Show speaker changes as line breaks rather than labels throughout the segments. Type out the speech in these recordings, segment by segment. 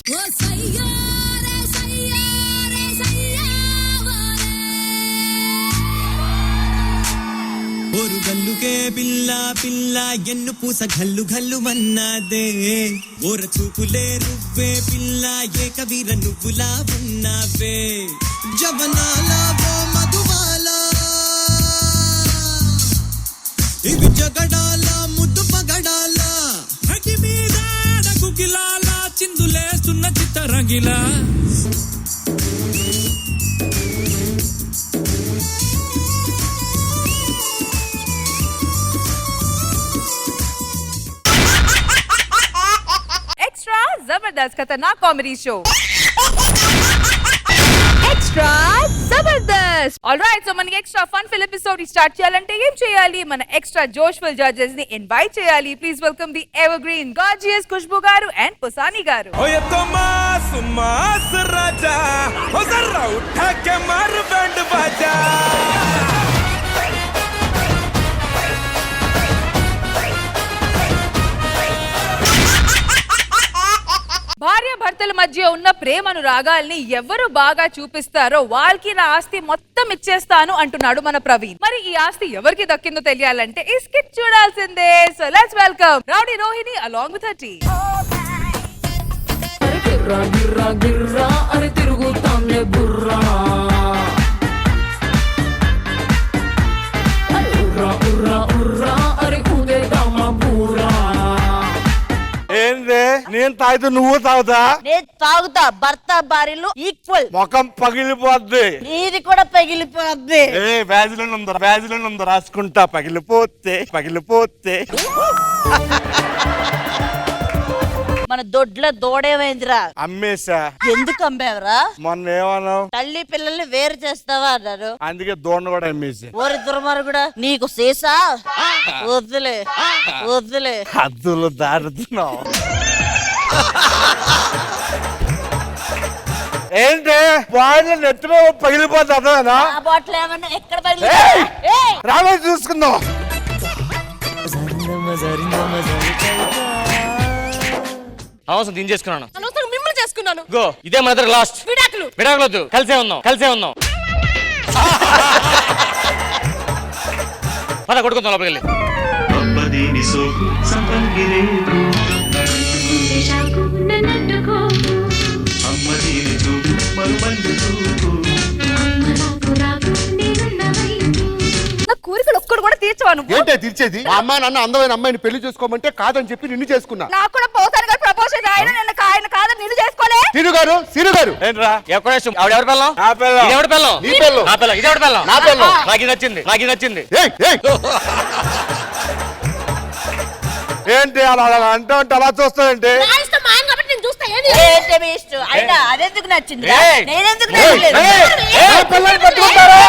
ஒரு గల్లుకే పిల్ల పిల్ల ఎన్ను పూస గల్లు గల్లు మన్నాదే ఓర చూపులే రువ్వే పిల్ల ఏ కవీర నువ్వులా ఉన్నావే జవనాలా ఓ మధువాలా ఇవి జగడాల ముద్దు పగడాల
హకి మీద గుగిలాల చిందులేస్తున్న చిత్తరంగిలా
जबरदस्त खतरनाक कॉमेडी शो एक्स्ट्रा जबरदस्त ऑलराइट सो मन extra fun fill episode start చేయాలంటే ఏం చేయాలి మన ఎక్స్ట్రా జోష్ఫుల్ జడ్జెస్ ని ఇన్వైట్ చేయాలి please welcome the evergreen gorgeous Khushbu garu and పుసాని గారు
ఓయ్ తోమాస్ మాస్ రాజా ఓ జర్రా ఉఠా కే మార్ बैंड बाजा
భార్య భర్తల మధ్య ఉన్న ప్రేమనురాగాల్ని ఎవరు బాగా చూపిస్తారో వాళ్ళకి నా ఆస్తి మొత్తం ఇచ్చేస్తాను అంటున్నాడు మన ప్రవీణ్. మరి ఈ ఆస్తి ఎవరికి దక్కిందో తెలియాలంటే ఈ స్కిట్ చూడాల్సిందే. So let's welcome rowdy Rohini along with her team.
గిర్రా గిర్రా గిర్రా అని తిరుగుతాందే బుర్రా ఉర్రా ఉర్రా ఉర్రా అని ఊదేద్దామా బూరా.
ఏందే నేను తాగితే నువ్వు తాగుతా?
నేను తాగుతా. భర్త భార్యలు ఈక్వల్.
ముఖం పగిలిపోద్ది.
ఇది కూడా పగిలిపోద్ది.
వ్యాజిలో ఉందో రాసుకుంటా. పగిలిపోతే
మన దొడ్ల దూడేమైందిరా?
అమ్మేశా.
ఎందుకు అమ్మేవరా?
మొన్న ఏమన్నావు?
తల్లి పిల్లల్ని వేరు చేస్తావా అన్నారు.
అందుకే దూడను కూడా అమ్మేసి.
ఓరి దుర్మార్గుడా, నీకు సీసా వద్దులే
హద్దులు దాటుతున్నావు. ఏంటి బాగా నెత్తిలో పగిలిపోతే అర్థమేనా?
ఆ బాటిల్ ఏమన్నా ఎక్కడ పగిలి
రాబోయే చూసుకుందాం.
అవసరం దించేసుకున్నాను.
మిమ్మల్ని చేసుకున్నాను.
గో ఇదే మన దగ్గర లాస్ట్. విడాకులొద్దు. కలిసే ఉందాం. పద కొడుకుందాం లోపలికి వెళ్ళి.
కోరికలు ఒక్కడు కూడా తీర్చవాను.
ఏంటే తీర్చేది? మా అమ్మ నాన్న అందమైన అమ్మాయిని పెళ్లి చేసుకోమంటే కాదని చెప్పి నిన్ను చేసుకున్నా.
నాకు కూడా పోసారి గారు ప్రపోజ్ ఆయన కాదని నిన్ను చేసుకోలే.
సిరు గారు
ఏంట్రా ఎక్కడ ఆవిడ పెళ్ళం?
నా పిల్లం.
ఎవరి పెళ్ళం?
నీ పెళ్ళం.
నా పిల్లం. ఇదెవడి పెళ్ళం?
నా పెళ్ళం.
నాకు ఇది నచ్చింది.
ఏంటి అలా అంటే అలా చూస్తావేంటి?
అదెందుకు నచ్చింది?
ఏయ్!
నేనెందుకు
ఏయ్!
నచ్చలేదు?
నా పిల్లని పట్టుకుంటారా?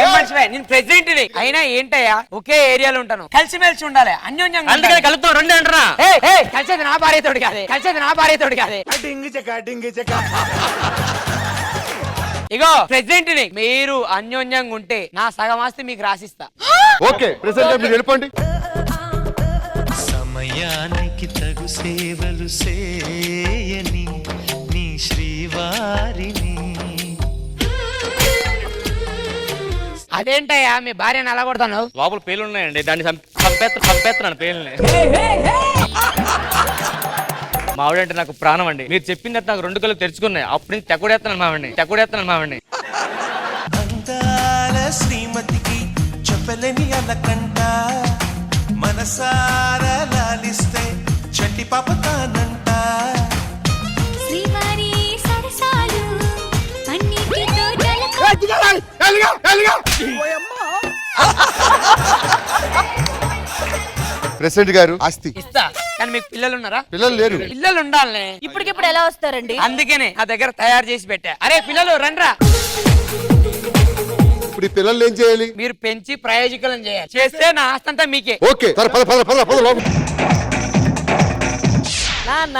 ఏం మనిషివే, నేను ప్రెసిడెంట్ ని అయినా ఏంటయ్యా ఒకే ఏరియాలో ఉంటాను. కలిసిమెలిసి ఉండాలి, అన్యోన్యంగా.
అందుకని కలుపుతాం రెండు అంటారా?
కలిసేది నా భార్యతోటి కాదే. ఇగో ప్రెసిడెంట్ ని మీరు అన్యోన్యంగా ఉంటే నా సగం ఆస్తి మీకు రాసిస్తా.
ఓకే ప్రెసిడెంట్ మీరు వెళ్ళిపోండి.
సమయానికి తగు సేవలు చేయని నీ శ్రీవారిని.
అదేంటయ్యా మీ భార్యను అలా కొడతాను?
లోపల పేర్లు ఉన్నాయండి, దాన్ని చంపేస్తున్నాను పేర్లని. మావిడంటే నాకు ప్రాణం అండి. మీరు చెప్పిన తర్వాత నాకు 2 కళ్ళు తెరుచుకున్నాయి. అప్పుడు నుంచి తెక్కుడేస్తున్నాను మావండి.
అందాల శ్రీమతికి చెప్పలేని అలకంట మనసారా లాలిస్తే చంటి పాపతానంట.
శ్రీవారి సరసాలు అన్నిటితో
ప్రెసిడెంట్ గారు ఆస్తి
ఇస్తా, కానీ మీకు పిల్లలు ఉన్నారా?
పిల్లలు లేరు.
పిల్లలు ఉండాలనే.
ఇప్పటికిప్పుడు ఎలా వస్తారండి?
అందుకనే నా దగ్గర తయారు చేసి పెట్టా. అరే పిల్లలు రండ్రా.
ఇప్పుడు ఈ పిల్లలు ఏం చేయాలి?
మీరు పెంచి ప్రయోజకులను చేయాలి. చేస్తే నా ఆస్తంతా మీకే.
ఓకే సరే పద లోపల.
నాన్న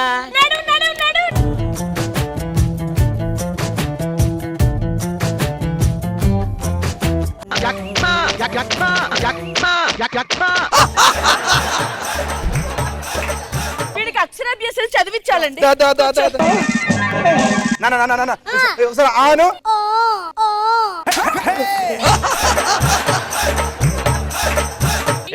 వీడికి అక్షరాభ్యాసాలు చదివించాలండి.
ఒకసారి ఆను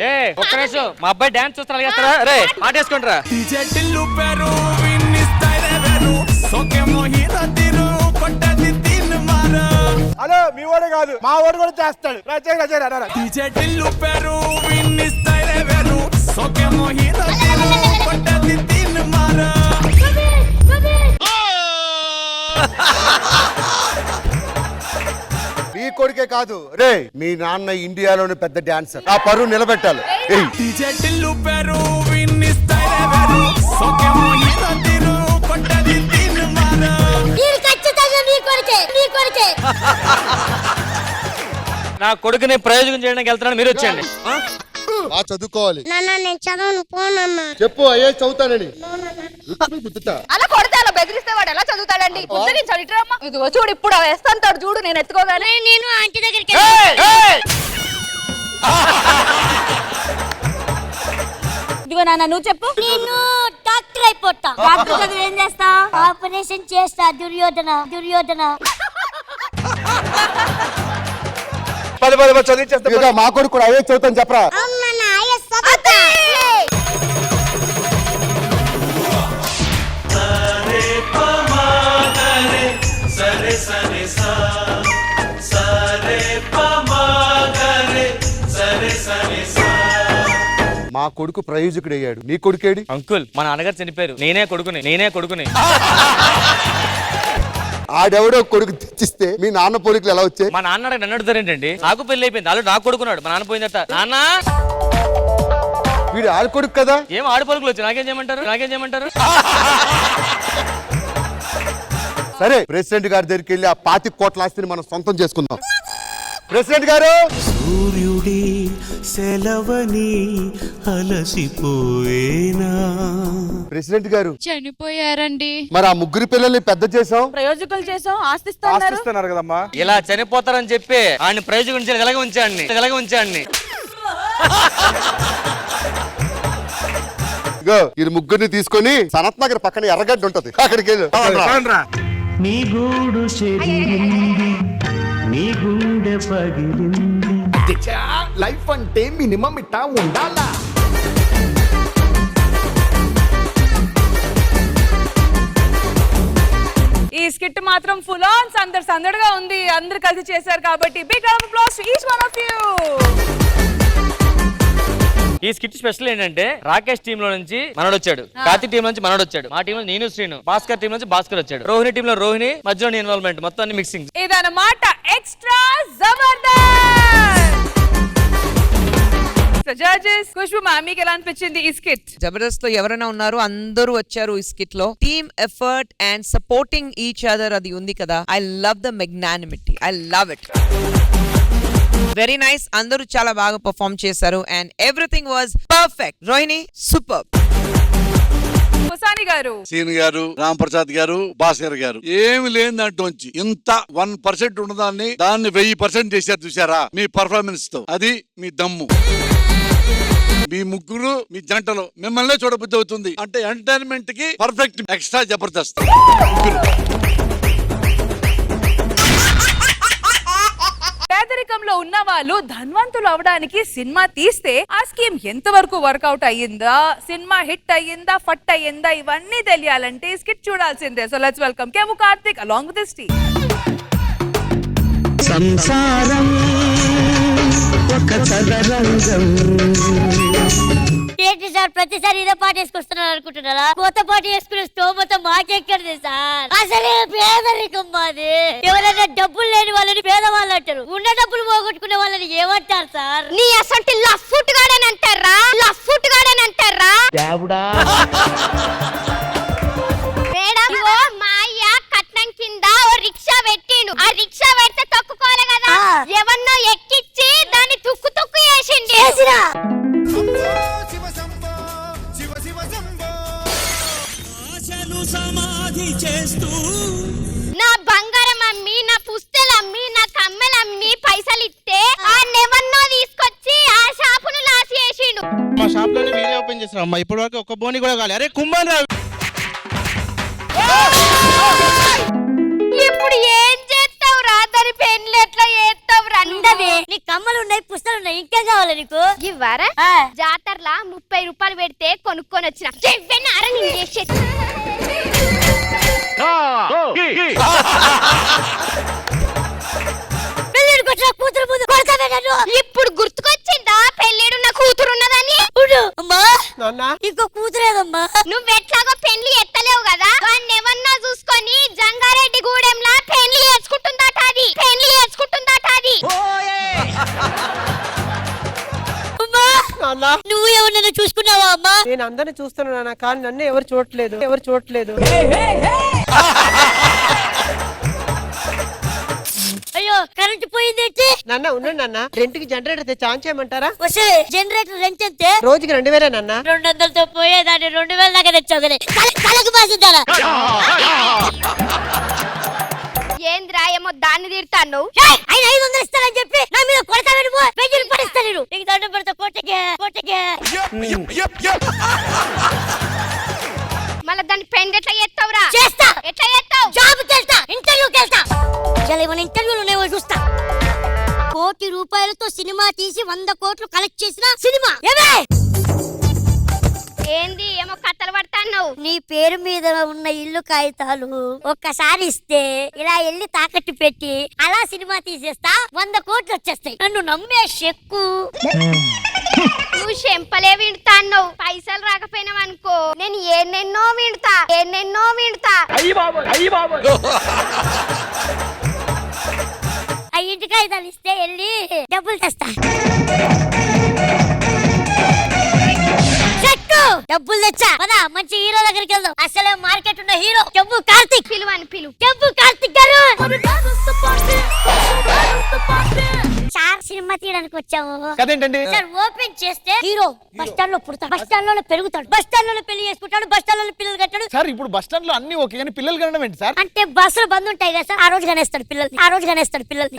ఏ ఒక్క నిమిషం మా అబ్బాయి డాన్స్ చూస్తారు అలాగేస్తారా రే ఆటేసుకుంటారా
DJ టిల్లు పేరు విన్ని స్టైల్ వేరు సోకేమో హీరో తీరు కొట్టది తిన్ మారు
హలో మీ వాడే కాదు మా వాడు కూడా చేస్తాడు
DJ టిల్లు పేరు విన్ని స్టైల్ వేరు సోకేమో హీరో తీరు కొట్టది తిన్ మారు
మీ కొడుకే కాదు రే మీ నాన్న ఇండియాలోని పెద్ద డాన్సర్. ఆ పరువు నిలబెట్టాలి. ఏయ్,
DJ టిల్లు పేరు విన్ని స్టైల్ వేరు సోకేమో హీరో తీరు కొట్టది తిన్ మారు
నా కొడుకుని ప్రయోజనం చేయడానికి వెళ్తున్నాను మీరు వచ్చేయండి
బాగా చదువుకోవాలి.
నాన్న నేను చదవను పోనన్నా.
చెప్పు అయ్యే చదువుతానని. గుద్దుతా.
అలా కొడితే అలా బెదిరిస్తే వాడు ఎలా చదువుతాడండి? ఉద్ధరించాడు ఇట్రామ్మా. ఇదిగో చూడు ఇప్పుడు వేస్తాంటాడు చూడు నేను ఎత్తుకోగానే.
నేను ఆంటీ దగ్గరికి
ఇదిగో నాన్న నువ్వు చెప్పు.
నేను డాక్టర్ అయిపోతా. డాక్టర్ చదివి ఏం చేస్తా? ఆపరేషన్ చేస్తా. దుర్యోధన దుర్యోధన.
పది చదివించేస్తా.
ఇక మా కొడుకు కూడా అయ్యే చదువుతాను చెప్పరా.
అవునన్నా ఐఎస్ చదువుతా.
సరే సరే సా సరే పమాగరే సరే సరే సా.
మా కొడుకు ప్రయోజకుడు అయ్యాడు. నీ కొడుకేడి?
అంకుల్ మా నాన్నగారు చనిపోయారు నేనే కొడుకుని
ఆడెవడో కొడుకు తెచ్చిస్తే మీ నాన్న పోలికలు ఎలా వచ్చాయి?
మా నాన్న నన్ను అడుగుతారు ఏంటండి నాకు పెళ్లి అయిపోయింది వాళ్ళు నాకు కొడుకున్నాడు మా నాన్న పోయిందట నాన్న
వీడు ఆడ కొడుకు కదా.
ఏం ఆడపలుకులు వచ్చి నాకేం చేయమంటారు
సరే ప్రెసిడెంట్ గారి దగ్గరికి వెళ్ళి ఆ 25 కోట్ల ఆస్తిని మనం సొంతం చేసుకుందాం. ప్రెసిడెంట్ గారు
సూర్యుడి సెలవని అలసిపోయేనా.
ప్రెసిడెంట్ గారు
చనిపోయారండి.
మరి ఆ ముగ్గురు పిల్లల్ని పెద్ద చేసాం,
ప్రయోజకులు చేసాం, ఆస్తిస్తున్నారు.
ఆశిస్తున్నారు కదమ్మా.
ఇలా చనిపోతారని చెప్పి ఆయన ప్రయోజనం ఇలాగే ఉంచాడిని
ఇగో ఈ ముగ్గురిని తీసుకొని సనత్ నగర్ పక్కన ఎర్రగడ్డ ఉంటది అక్కడికి వెళ్ళు.
నీ గూడు చెదిరింది నీ గుండె పగిలింది.
లైఫ్ అంటే మినిమం ఇట్టా ఉండాలా.
ఈ స్కిట్ మాత్రం ఫుల్ ఆన్ సందడిగా ఉంది. అందరు కలిసి చేశారు కాబట్టి big round of applause to each one of you.
ఈ స్కిట్ స్పెషల్ ఏంటంటే రాకేష్ టీమ్ లో నుంచి మనోడు వచ్చాడు, కార్తీక్ టీం నుంచి మనోడు వచ్చాడు, మా టీం లో నేను శ్రీను, భాస్కర్ టీం నుంచి భాస్కర్ వచ్చాడు, రోహిణి టీం లో రోహిణి, మధ్యలో ఇన్వాల్వ్మెంట్ మొత్తం అన్ని మిక్సింగ్.
ఇదన్నమాట extra Jabardasth. Judges Khushbu ma'am మీకు ఎలా అనిపించింది ఈ స్కిట్?
జబర్దస్త్ లో ఎవరైనా ఉన్నారు అందరూ వచ్చారు ఈ స్కిట్ లో. Team effort and supporting each other అది ఉంది కదా. I love the magnanimity, I love it. Very nice. అందరూ చాలా బాగా పర్ఫార్మ్ చేశారు and everything was perfect. Rohini super.
Husani garu,
Seenu గారు, రామ్ ప్రసాద్ గారు, భాస్కర్ గారు ఏమి లేని దాంట్లోంచి ఇంత 1% ఉన్నదాన్ని దాన్ని 1000% చేశారు. చూసారా మీ పర్ఫార్మెన్స్ తో? అది మీ దమ్ము. మీ ముగ్గురు మీ జంటలో మిమ్మల్నే చూడబుద్ధి అవుతుంది. అంటే ఎంటర్టైన్మెంట్ కి పర్ఫెక్ట్ ఎక్స్ట్రా జబర్దస్త్ ముగ్గురు.
పేదరికంలో ఉన్న వాళ్ళు ధనవంతులు అవడానికి సినిమా తీస్తే ఆ స్కీమ్ ఎంత వరకు వర్కౌట్ అయ్యిందా, సినిమా హిట్ అయ్యిందా, ఫట్ అయ్యిందా, ఇవన్నీ తెలియాలంటే స్కిట్ చూడాల్సిందే. So let's welcome Kevvu Karthik along with this team.
సంసారం ఒక చదరంగం.
ఏంటి సార్ ప్రతిసారి ఇదే పాట వేసుకొస్తున్నారు అనుకుంటున్నారా? కొత్త పాట వేసుకునే స్తోమత మాకెక్కడిది సార్. అసలే పేదరికం మాది. ఎవరైనా డబ్బులు లేని వాళ్ళని పేదవాళ్ళు అంటారు, ఉన్న డబ్బులు పోగొట్టుకునే వాళ్ళని ఏమంటారు సార్? నీ అసంటి లఫ్ఫుట్ గాడని అంటారా? మేడం మా అయ్య కట్నం కింద ఓ రిక్షా పెట్టిండు. ఆ రిక్షా పెడితే తొక్కుకోవాలి కదా, ఎవన్నో ఎక్కిచ్చి దాన్ని తుక్కు చేసింది. నా బంగారం అమ్మి, నా పుస్తలు అమ్మి, నా కమ్మలు అమ్మి పైసలు ఇస్తే ఆ నెవన్నో తీసుకొచ్చి ఆ షాపును లాస్
చేస్తున్నావు అమ్మా ఇప్పటి వరకు ఒక్క బోని కూడా కాలే. అరే కుంభన్ రా.
ఇప్పుడు ఏం చేస్తావు రా? దాని పెన్లు ఎట్లా చేస్తావు రా? నీ కమ్మలు ఉన్నాయి, పుస్తకాలు ఉన్నాయి, ఇంకేం కావాలి నీకు? ఇవ్వరా? జాతరలా 30 రూపాయలు పెడితే కొనుక్కొని వచ్చిన కూతురు ముందు కొడతావే నన్ను. ఇప్పుడు గుర్తుకొచ్చిందా పెళ్ళిడు నా కూతురు ఉన్నదని? అమ్మా ఇంకో కూతురేదమ్మా. నువ్వు ఎట్లాగో పెళ్లి ఎత్తలేవు కదా, వాడిని ఎవరన్నా చూసుకొని జంగారెడ్డి గూడెంలా పెళ్లి చేసుకుంటుందట అది. పెళ్లి చేసుకుంటుందట అది. నువ్వు ఎవరినైనా చూసుకున్నావా అమ్మా?
నేను అందరిని చూస్తున్నాను కానీ నన్ను ఎవరు చూడట్లేదు.
అయ్యో కరెంట్ పోయిందేంటి?
నాన్న ఉండండి నాన్న, రెంట్కి జనరేటర్ తెచ్చి ఆన్ చేయమంటారా?
వస్తే జనరేటర్ రెంట్ ఎంతే?
రోజుకి 2000 నాన్న.
200తో పోయేదాన్ని 2000 దాకా తెచ్చావు కదా, తలకు బాసిందారా? ఏంద్రా ఏమో దాన్ని తిడతాను. ఆయన 500 ఇస్తానని చెప్పి నా మీద కొడతాను. పెంచులు పడిస్తా నేను. నీకు దండం పెడతా. కొట్టకే మళ్ళీ దాన్ని పెండ్ ఎట్లా చేస్తావురా? చేస్తా. ఎట్లా చేస్తావు? జాబ్కి వెళ్తా, ఇంటర్వ్యూకి వెళ్తా. చాలా ఏమైనా ఇంటర్వ్యూలు ఉన్నాయో చూస్తా. 1 కోటి రూపాయలతో సినిమా తీసి 100 కోట్లు కలెక్ట్ చేసిన సినిమా ఏమే? ఏంది ఏమో కథలు పడతాను. నీ పేరు మీద ఉన్న ఇల్లు కాగితాలు ఒక్కసారి ఇస్తే ఇలా వెళ్ళి తాకట్టు పెట్టి అలా సినిమా తీసేస్తా, 100 కోట్లు వచ్చేస్తాయి. నన్ను నమ్మే చెక్కు. నువ్వు చెంపలే వింటాను. పైసలు రాకపోయినావు అనుకో, నేను ఎన్నెన్నో వింటా. ఆ ఇంటి కాగితాలు ఇస్తే వెళ్ళి డబ్బులు తెస్తా. డబ్బులు తెచ్చా పదా, మంచి హీరో దగ్గరికి వెళ్దాం. అసలే మార్కెట్ ఉన్న హీరో జబ్బు కార్తిక్. పిలువు. జబ్బు కార్తిక్ గారు సార్ సినిమా తీయడానికి వచ్చాము.
కదేంటండి
సార్ ఓపెన్ చేస్తే హీరో బస్ స్టాండ్ లో పుడతాడు, బస్ స్టాండ్ లో పెరుగుతాడు, బస్ స్టాండ్ లో పెళ్లి చేసుకుంటాడు, బస్ స్టాండ్ లో పిల్లలు కట్టాడు.
సార్ ఇప్పుడు బస్ స్టాండ్ లో అన్ని ఓకే కానీ పిల్లలు కనడం ఏంటి సార్?
అంటే బస్సులు బంద్ ఉంటాయి కదా సార్, ఆ రోజు కనేస్తాడు పిల్లల్ని.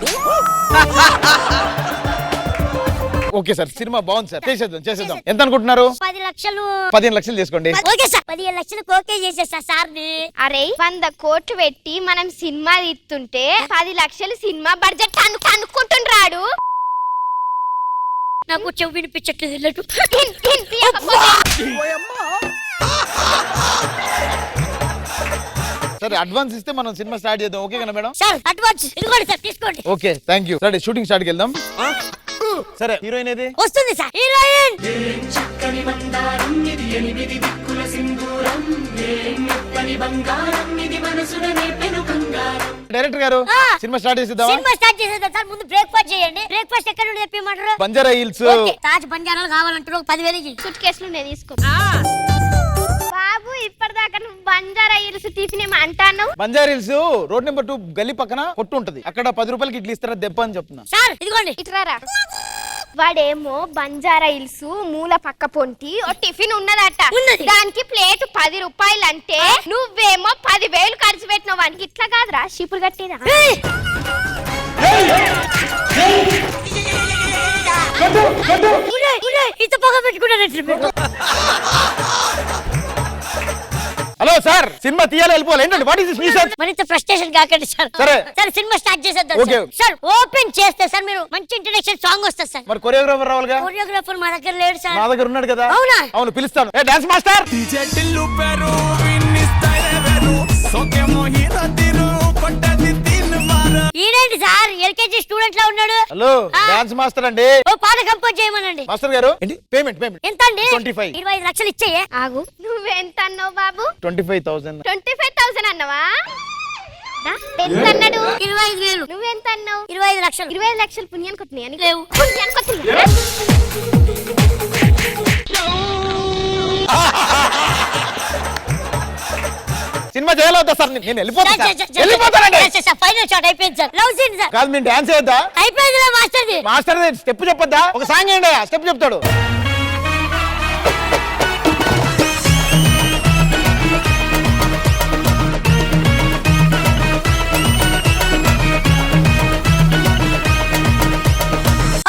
ఓకే సార్ సినిమా బాగుంది సార్, చేసేద్దాం. ఎంత అనుకుంటున్నారు?
10 లక్షలు.
15 లక్షలు తీసుకోండి.
ఓకే సార్, 15 లక్షలకు ఓకే చేసేస్తా సార్ ని. అరే 100 కోట్లు పెట్టి మనం సినిమా తీస్తుంటే 10 లక్షలు సినిమా బడ్జెట్ అనుకుంటుండ్రాడు. నాకు చెవి వినిపించట్లేదు.
సరే అడ్వాన్స్ ఇస్తే మనం సినిమా స్టార్ట్ చేద్దాం. ఓకే కదా మేడం?
సార్ అడ్వాన్స్ ఇదిగోండి సార్, తీసుకోండి.
Okay thank you. సరే షూటింగ్ స్టార్ట్ కి వెళ్దాం. సరే హీరోయిన్ ఏది?
వస్తుంది సార్ హీరోయిన్.
డైరెక్టర్ గారు సినిమా స్టార్ట్ చేసేద్దాం.
సినిమా స్టార్ట్ చేసేద్దాం సార్. ముందు బ్రేక్ఫాస్ట్ చేయండి. బ్రేక్ఫాస్ట్ ఎక్కడ నుండి చెప్పమంటారు?
బంజారా హిల్స్.
తాజ్ బంజారాలు కావాలంటారు. 10,000 సూట్ కేసులు నేను తీసుకో. బాబు ఇప్పటిదాకా నువ్వు బంజారా హిల్స్ టిఫిన్ ఏమంటాను?
బంజారా హిల్స్ రోడ్ నెంబర్ 2 గల్లీ పక్కన కొట్టు ఉంటది, అక్కడ 10 రూపాయలకి ఇడ్లీ ఇస్తారా దెబ్బ అని చెప్తున్నా.
సార్ ఇదిగోండి ఇట్రారా. వాడేమో బంజారా హిల్స్ మూల పక్క పొంటి ఓ టిఫిన్ ఉన్నదట, దానికి ప్లేట్ 10 రూపాయలు అంటే నువ్వేమో 10,000 ఖర్చు పెట్టినావు. వానికి ఇట్లా కాదురా షీపులు కట్టేదా. ఇంత పొగ పెట్టుకున్నాను.
హలో సార్ సినిమా తీయాలి వెళ్ళిపోవాలి ఏంటండి? What is this nuisance?
మరింత ఫ్రస్ట్రేషన్ కాకండి సార్.
సరే
సార్ సినిమా స్టార్ట్ చేసేద్దాం.
ఓకే
సార్ ఓపెన్ చేస్తే సార్ మీరు మంచి ఇంట్రడక్షన్ సాంగ్ వస్తుంది సార్.
మరి కొరియోగ్రాఫర్ రావాలిగా?
కొరియోగ్రాఫర్ మా దగ్గర లేడు సార్.
మా దగ్గర ఉన్నాడు కదా.
అవునా?
అవును పిలుస్తాను. ఏ డాన్స్ మాస్టర్
DJ టిల్లు పెరు విన్ని స్టైల్ వెరు సోకేమో హీరో తిరు కొట్టది తిన్ మార.
ఈడేంటి సార్ ఎల్కేజీ స్టూడెంట్ లా ఉన్నాడు?
హలో డాన్స్ మాస్టర్ అండి.
ఓ పాట కంపోజ్ చేయమనండి.
మాస్టర్ గారు ఏంటి పేమెంట్
ఎంత అండి?
25.
25 లక్షలు ఇచ్చేయే. ఆగు నువ్వెంత అన్నావు బాబు?
25,000.
25,000 అన్నావా? ఎంత అన్నాడు? 25,000. నువ్వెంత అన్నావు? 25 లక్షలు. 25 లక్షలు పుణ్యానికి వస్తున్నాయా? లేవు పుణ్యానికి వస్తున్నాయా?
సినిమా చేయాలవుతా సార్? నేను వెళ్ళిపోతానండి.
ఫైనల్ షాట్ అయిపోయింది సార్. Love scene sir.
కాదు మేము డాన్స్ చేద్దా?
అయిపోయింది మాస్టర్ది.
Master step చెప్పొద్దా? ఒక సాంగ్ ఏంటి స్టెప్ చెప్తాడు.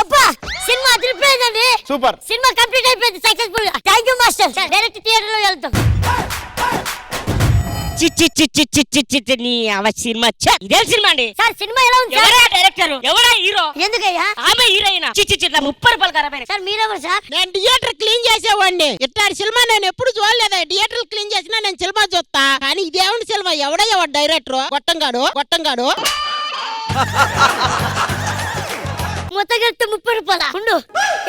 అబ్బా సినిమా అదిరిపోయిందండి.
సూపర్.
సినిమా కంప్లీట్ అయిపోయింది సక్సెస్ఫుల్ గా. Thank you master. డైరెక్ట్ థియేటర్ లో వెళ్తాం.
నీ సినిమా ఇదే సినిమా అండి
సార్ సినిమా ఎలా ఉంది?
ఎవరా డైరెక్టర్, ఎవరా హీరో?
ఎందుకయ్యా?
ఆమె హీరోయిన్. 30 రూపాయలు ఖరాబైన.
సార్ మీరెవరు సార్?
నేను థియేటర్ క్లీన్ చేసేవాడిని. ఇట్లాంటి సినిమా నేను ఎప్పుడు చూడలేదు. థియేటర్ క్లీన్ చేసినా నేను సినిమా చూస్తా, కానీ ఇదేమని సినిమా? ఎవడయ్యా డైరెక్టర్? గొట్టంగాడు.
మొత్తం కలిపితే 30 రూపాయల. ఉండు.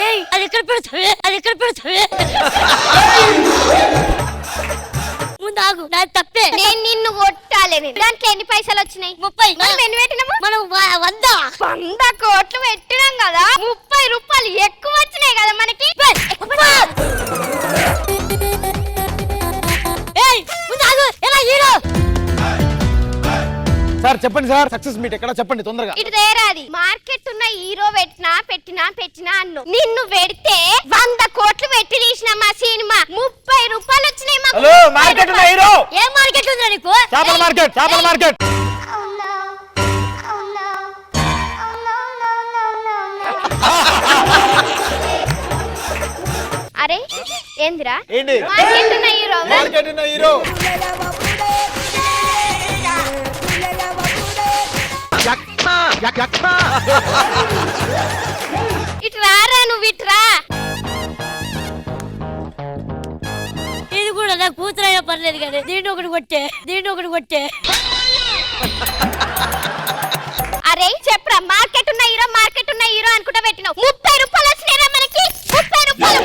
ఏయ్ అది ఎక్కడ పెడతావే? ముందు ఆగు, నాది తప్పే.
నేను నిన్ను కొట్టాలి. దాంట్లో ఎన్ని పైసలు వచ్చినాయి?
30.
మనం ఎన్ని పెట్టినాము?
మనం
100 కోట్లు పెట్టినాం కదా, 30 రూపాయలు ఎక్కువ వచ్చినాయి కదా మనకి.
ఏయ్ ముందు ఆగు. ఎలా హీరో?
సార్ చెప్పండి సార్, సక్సెస్ మీట్ ఎక్కడ చెప్పండి తొందరగా.
ఇటు తేరాది. మార్కెట్ ఉన్న హీరో పెట్టినా అన్ను. నిన్ను పెడితే 100 కోట్లు పెట్టి తీసిన మా సినిమా 30 రూపాయలు వచ్చినాయి.
హలో, మార్కెట్ ఉన్న హీరో.
ఏ మార్కెట్ ఉందా నీకు?
చేపల మార్కెట్.
అరే ఏందిరా?
ఏంటి?
మార్కెట్ ఉన్న హీరో. ఇటు రారా, నువ్వు ఇటు రా.
ఇది కూడా నా కూతురైనా పర్లేదు కదా. దీన్ని ఒకటి కొట్టే.
అరే చెప్పరా, మార్కెట్ ఉన్న హీరో అనుకుంటా పెట్టినావు. 30 రూపాయలు వచ్చినాయిరా మనకి. 30 రూపాయలు.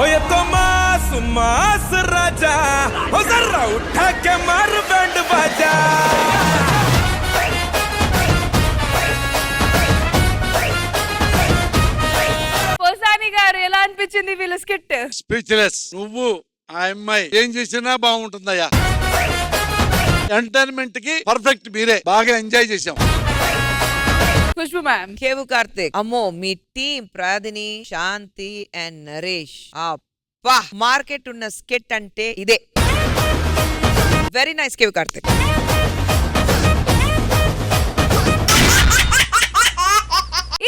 ओए तो मास राजा, ओ जरा उठा के मार बैंड बाजा.
పోసాని గారు ఎలా అనిపించింది వీళ్ళ స్కిట్?
స్పీచ్లెస్. నువ్వు ఆ అమ్మాయి ఏం చేసినా బాగుంటుందయ్యా. ఎంటర్టైన్మెంట్ కి పర్ఫెక్ట్ మీరే. బాగా ఎంజాయ్ చేసాం.
ఖుష్బు మ్యామ్.
కేవు కార్తిక్, అమ్మో మీ టీం ప్రాదిని, శాంతి అండ్ నరేష్, అబ్బా మార్కెట్ ఉన్న స్కెట్ అంటే ఇదే. Very nice Kevvu Karthik.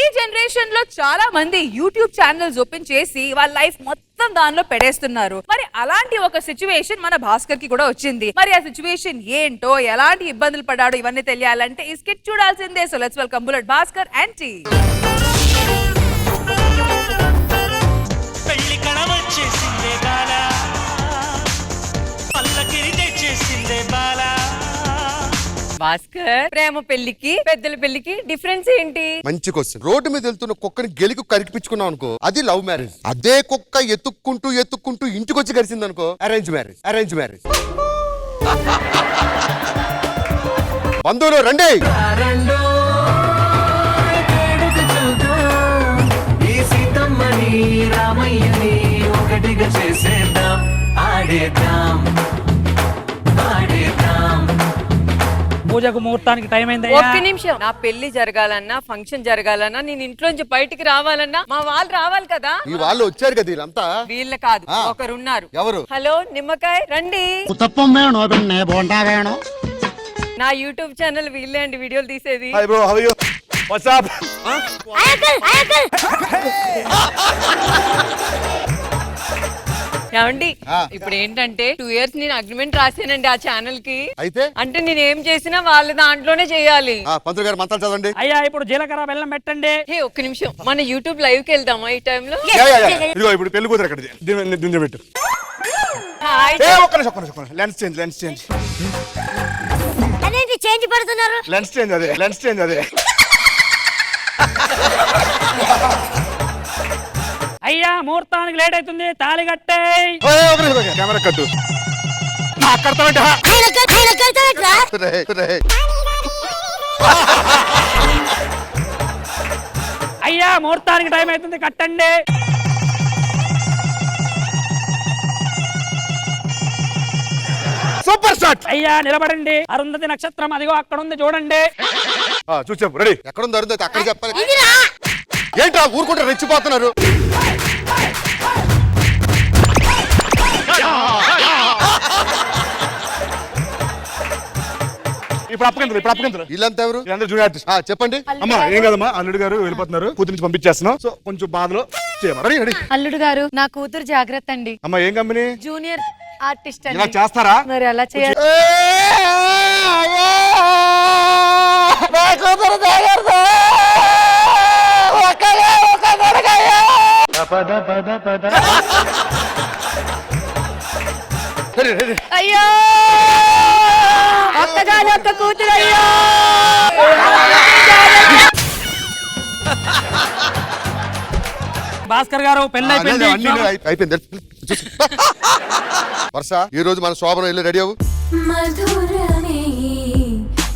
ఈ జనరేషన్ లో చాలా మంది యూట్యూబ్ ఛానల్స్ ఓపెన్ చేసి వాళ్ళ లైఫ్ మొత్తం దానిలో పెడేస్తున్నారు. మరి అలాంటి ఒక సిచ్యువేషన్ మన భాస్కర్ కి కూడా వచ్చింది. మరి ఆ సిచ్యువేషన్ ఏంటో, ఎలాంటి ఇబ్బందులు పడాడో ఇవన్నీ తెలియాలంటే ఈ స్కిట్ చూడాల్సిందే. So let's welcome bullet Bhaskar and team.
పెళ్లి కళ వచ్చేసిందే బాలా, పల్లకిరి తెచ్చేసిందే బాలా.
భాస్కర్, ప్రేమ పెళ్లికి పెద్దల పెళ్లికి డిఫరెన్స్ ఏంటి?
మంచి క్వశ్చన్. రోడ్డు మీద వెళ్తున్న కుక్కని గెలికి కరిపించుకున్నావు అనుకో, అది లవ్ మ్యారేజ్. అదే కుక్క ఎత్తుక్కుంటూ ఇంటికి వచ్చి కలిసింది అనుకో, అరేంజ్ మ్యారేజ్. బంధువులు రండి.
రామయ్యని ఒకటిగా చేసేద్దాం, ఆడేద్దాం. పూజకు ముహూర్తానికి టైం అయింది.
ఒక్క నిమిషం. నా పెళ్లి జరగాలన్నా, ఫంక్షన్ జరగాలన్నా, నేను ఇంట్లోంచి బయటికి రావాలన్నా మా వాళ్ళు రావాలి కదా.
ఈ వాళ్ళు వచ్చారు కదా వీళ్ళంతా.
వీళ్ళ కాదు, ఒకరున్నారు.
ఎవరు?
హలో నిమ్మకాయ రండి. నా యూట్యూబ్ ఛానల్ వీళ్ళే అండి వీడియోలు తీసేది.
Hi bro, how are you? What's up?
ఏమండి, ఇప్పుడు ఏంటంటే 2 years నేను అగ్రిమెంట్ రాసానండి ఆ ఛానల్ కి.
అయితే
అంటే నేను ఏం చేసినా వాళ్ళ దాంట్లోనే చేయాలి.
పంతులు గారు మంత్రాలు చదవండి.
అయ్యా ఇప్పుడు జీలకర్ర బెల్లం పెట్టండి.
హే ఒక్క నిమిషం, మన యూట్యూబ్ లైవ్ కి వెళ్దామా ఈ టైంలో?
ఇదిగో ఇప్పుడు పెళ్లి కూతురు ఎక్కడ? దీన్ని పెట్టు. ఒక్క నిమిషం. Lens change.
అదేంటి చేంజ్ పడుతున్నారు?
లెన్స్ చేంజ్ అదే.
అయ్యా ముహూర్తానికి లేట్ అవుతుంది, తాళి కట్టే.
కెమెరా కట్టు.
అయ్యా ముహూర్తానికి టైం అవుతుంది, కట్టండి.
Super shot.
అయ్యా నిలబడండి. అరుంధతి నక్షత్రం అదిగో అక్కడ ఉంది చూడండి.
చూసాము. రెడీ. ఎక్కడుంది అరుంధతి? అక్కడ చెప్పాలి. ఏంట్రా ఊరుకుంటే రెచ్చిపోతున్నారు?
ఇప్పుడు అప్పగింతలు
వీళ్ళంతా ఎవరు?
వీళ్ళందరూ జూనియర్ ఆర్టిస్ట్.
చెప్పండి.
అమ్మా ఏం కదమ్మా, అల్లుడు గారు వెళ్ళిపోతున్నారు, కూతురు నుంచి పంపించేస్తున్నాం. సో కొంచెం బాధలో చేయమని రెడీ.
అల్లుడు గారు నా కూతురు జాగ్రత్త అండి.
అమ్మా ఏం కంపెనీ?
జూనియర్ ఆర్టిస్ట్
ఇలా చేస్తారా?
మరి అలా చేయాలి. అయ్యో ఒక్క కూతురు అయ్యో.
భాస్కర్ గారు పెళ్ళి
అయిపోయింది. వర్ష ఈ రోజు మన శోభనం వెళ్ళి రెడీ అవ్వు.
మధురమే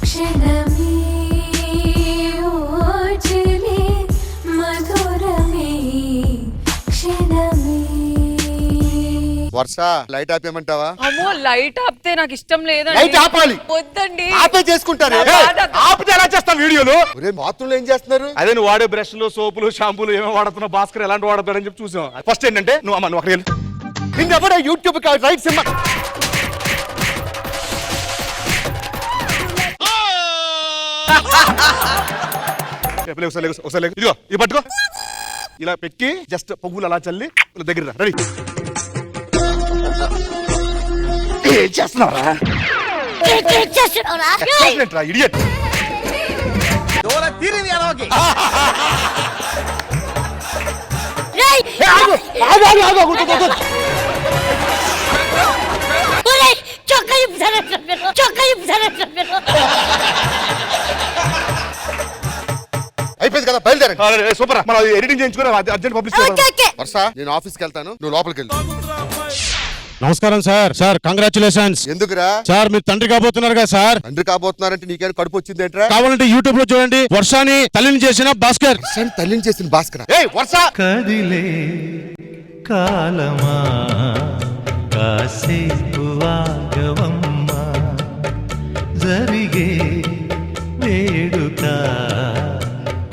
క్షణమే ఓజలే మధురమే క్షణమే.
వర్ష లైట్ ఆపేయమంటావా?
అమ్మో లైట్ ఆపితే నాకు ఇష్టం లేదండి.
లైట్ ఆపాలి.
వద్దండి.
ఆపే చేసుకుంటారు.
ఆపితే ఎలా చేస్తాం వీడియోలు?
బాత్రూమ్ లో ఏం చేస్తున్నారు?
అదే నువ్వు వాడే బ్రష్లు, సోపులు, షాంపూలు ఏమేమి వాడుతున్నావు, భాస్కర్ ఎలాంటి వాడతాడని చెప్పి చూసాం. ఫస్ట్ ఏంటంటే నువ్వు అక్కడ వెళ్ళి
నిన్నెవడ యూట్యూబ్ రైట్ సినిమా
ఒకసారి ఇదిగో ఇది పట్టుకో, ఇలా పెట్టి జస్ట్ పువ్వులు అలా చల్లి దగ్గర రెడీ. ఏం చేస్తున్నారా ఇడియట్?
అయిపోయింది కదా, బయలుదేరండి.
సూపర్. మనం ఎడిటింగ్ చేయించుకుని అర్జెంట్ పబ్లిష్.
వర్ష నేను ఆఫీస్కి వెళ్తాను, నువ్వు లోపలికి వెళ్ళు.
నమస్కారం సార్. Sir congratulations.
ఎందుకురా?
సార్ మీరు తండ్రి కాబోతున్నారు కదా సార్.
తండ్రి కాబోతున్నారంటే నీకేం కడుపు వచ్చింది ఏంట్రా?
కావాలంటే యూట్యూబ్ లో చూడండి. వర్షాన్ని తల్లిని చేసిన భాస్కర్.
తల్లిని చేసిన భాస్కర్. వర్ష
కదిలే కాలమా కాసేపు ఆగవమ్మా, జరిగే వేడుక